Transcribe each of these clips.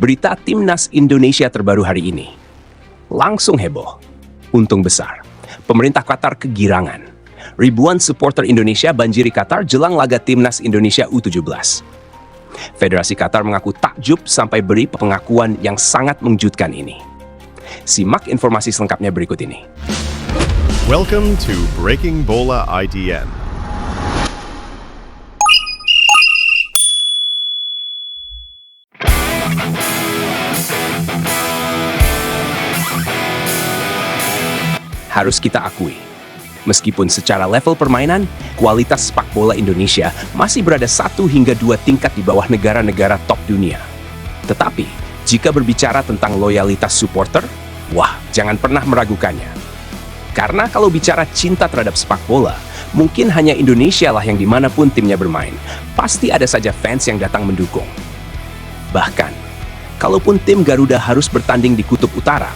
Berita Timnas Indonesia terbaru hari ini. Langsung heboh. Untung besar. Pemerintah Qatar kegirangan. Ribuan supporter Indonesia banjiri Qatar jelang laga Timnas Indonesia U17. Federasi Qatar mengaku takjub sampai beri pengakuan yang sangat mengejutkan ini. Simak informasi selengkapnya berikut ini. Welcome to Breaking Bola IDN. Harus kita akui, meskipun secara level permainan, kualitas sepak bola Indonesia masih berada 1 hingga 2 tingkat di bawah negara-negara top dunia. Tetapi, jika berbicara tentang loyalitas supporter, wah, jangan pernah meragukannya. Karena kalau bicara cinta terhadap sepak bola, mungkin hanya Indonesia lah yang dimanapun timnya bermain, pasti ada saja fans yang datang mendukung. Bahkan, kalaupun tim Garuda harus bertanding di Kutub Utara,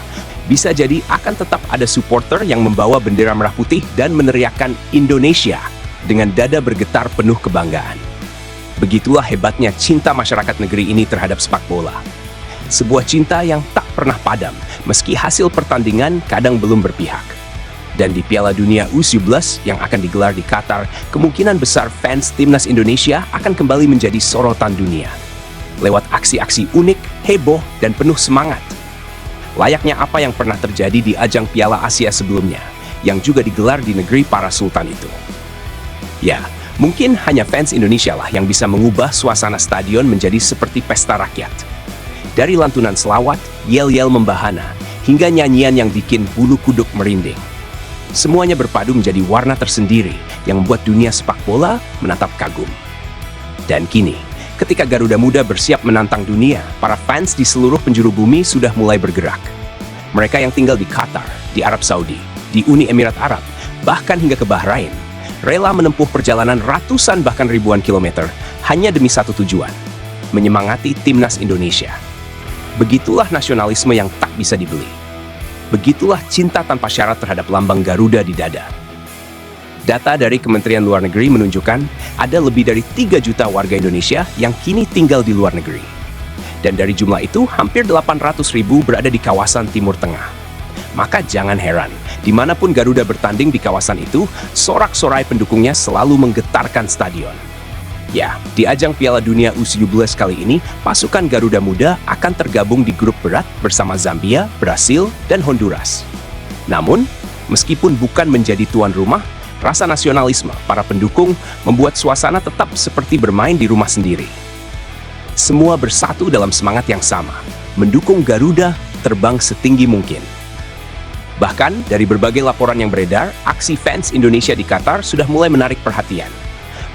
bisa jadi akan tetap ada supporter yang membawa bendera merah putih dan meneriakkan Indonesia dengan dada bergetar penuh kebanggaan. Begitulah hebatnya cinta masyarakat negeri ini terhadap sepak bola. Sebuah cinta yang tak pernah padam, meski hasil pertandingan kadang belum berpihak. Dan di Piala Dunia U17 yang akan digelar di Qatar, kemungkinan besar fans Timnas Indonesia akan kembali menjadi sorotan dunia. Lewat aksi-aksi unik, heboh, dan penuh semangat. Layaknya apa yang pernah terjadi di ajang Piala Asia sebelumnya, yang juga digelar di negeri para sultan itu. Ya, mungkin hanya fans Indonesia lah yang bisa mengubah suasana stadion menjadi seperti pesta rakyat. Dari lantunan selawat, yel-yel membahana, hingga nyanyian yang bikin bulu kuduk merinding. Semuanya berpadu menjadi warna tersendiri yang membuat dunia sepak bola menatap kagum. Dan kini, ketika Garuda Muda bersiap menantang dunia, para fans di seluruh penjuru bumi sudah mulai bergerak. Mereka yang tinggal di Qatar, di Arab Saudi, di Uni Emirat Arab, bahkan hingga ke Bahrain, rela menempuh perjalanan ratusan bahkan ribuan kilometer hanya demi satu tujuan, menyemangati Timnas Indonesia. Begitulah nasionalisme yang tak bisa dibeli. Begitulah cinta tanpa syarat terhadap lambang Garuda di dada. Data dari Kementerian Luar Negeri menunjukkan ada lebih dari 3 juta warga Indonesia yang kini tinggal di luar negeri. Dan dari jumlah itu, hampir 800.000 berada di kawasan Timur Tengah. Maka jangan heran, dimanapun Garuda bertanding di kawasan itu, sorak-sorai pendukungnya selalu menggetarkan stadion. Ya, di ajang Piala Dunia U17 kali ini, pasukan Garuda Muda akan tergabung di grup berat bersama Zambia, Brasil, dan Honduras. Namun, meskipun bukan menjadi tuan rumah, rasa nasionalisme para pendukung membuat suasana tetap seperti bermain di rumah sendiri. Semua bersatu dalam semangat yang sama, mendukung Garuda terbang setinggi mungkin. Bahkan, dari berbagai laporan yang beredar, aksi fans Indonesia di Qatar sudah mulai menarik perhatian.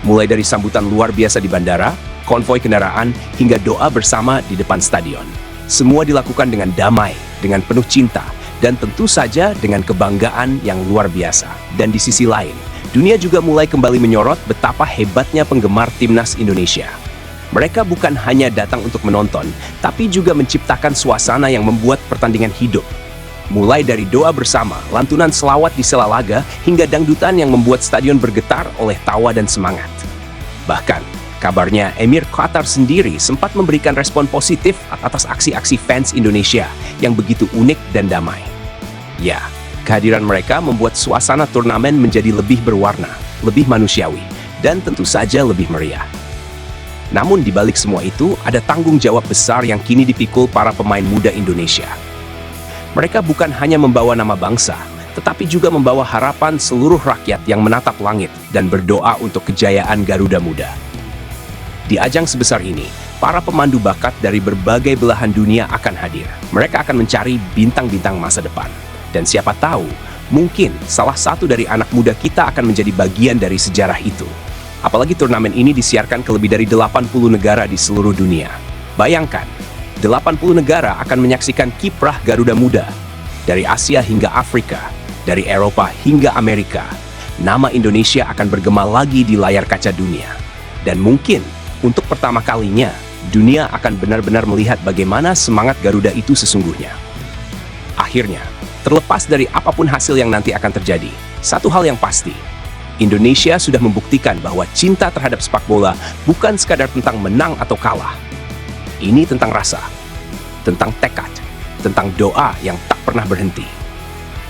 Mulai dari sambutan luar biasa di bandara, konvoi kendaraan, hingga doa bersama di depan stadion. Semua dilakukan dengan damai, dengan penuh cinta, dan tentu saja dengan kebanggaan yang luar biasa. Dan di sisi lain, dunia juga mulai kembali menyorot betapa hebatnya penggemar Timnas Indonesia. Mereka bukan hanya datang untuk menonton, tapi juga menciptakan suasana yang membuat pertandingan hidup. Mulai dari doa bersama, lantunan selawat di sela laga, hingga dangdutan yang membuat stadion bergetar oleh tawa dan semangat. Bahkan, kabarnya Emir Qatar sendiri sempat memberikan respon positif atas aksi-aksi fans Indonesia yang begitu unik dan damai. Ya, kehadiran mereka membuat suasana turnamen menjadi lebih berwarna, lebih manusiawi, dan tentu saja lebih meriah. Namun di balik semua itu, ada tanggung jawab besar yang kini dipikul para pemain muda Indonesia. Mereka bukan hanya membawa nama bangsa, tetapi juga membawa harapan seluruh rakyat yang menatap langit dan berdoa untuk kejayaan Garuda Muda. Di ajang sebesar ini, para pemandu bakat dari berbagai belahan dunia akan hadir. Mereka akan mencari bintang-bintang masa depan. Dan siapa tahu, mungkin salah satu dari anak muda kita akan menjadi bagian dari sejarah itu. Apalagi turnamen ini disiarkan ke lebih dari 80 negara di seluruh dunia. Bayangkan, 80 negara akan menyaksikan kiprah Garuda Muda. Dari Asia hingga Afrika, dari Eropa hingga Amerika, nama Indonesia akan bergema lagi di layar kaca dunia. Dan mungkin, untuk pertama kalinya, dunia akan benar-benar melihat bagaimana semangat Garuda itu sesungguhnya. Akhirnya, terlepas dari apapun hasil yang nanti akan terjadi, satu hal yang pasti, Indonesia sudah membuktikan bahwa cinta terhadap sepak bola bukan sekadar tentang menang atau kalah. Ini tentang rasa, tentang tekad, tentang doa yang tak pernah berhenti.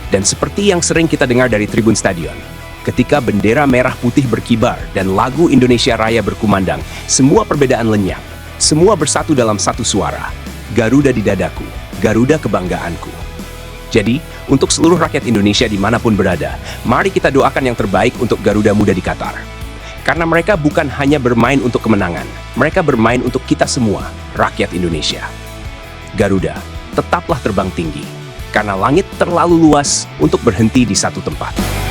Dan seperti yang sering kita dengar dari tribun stadion, ketika bendera merah putih berkibar dan lagu Indonesia Raya berkumandang, semua perbedaan lenyap, semua bersatu dalam satu suara. Garuda di dadaku, Garuda kebanggaanku. Jadi, untuk seluruh rakyat Indonesia dimanapun berada, mari kita doakan yang terbaik untuk Garuda Muda di Qatar. Karena mereka bukan hanya bermain untuk kemenangan, mereka bermain untuk kita semua, rakyat Indonesia. Garuda, tetaplah terbang tinggi, karena langit terlalu luas untuk berhenti di satu tempat.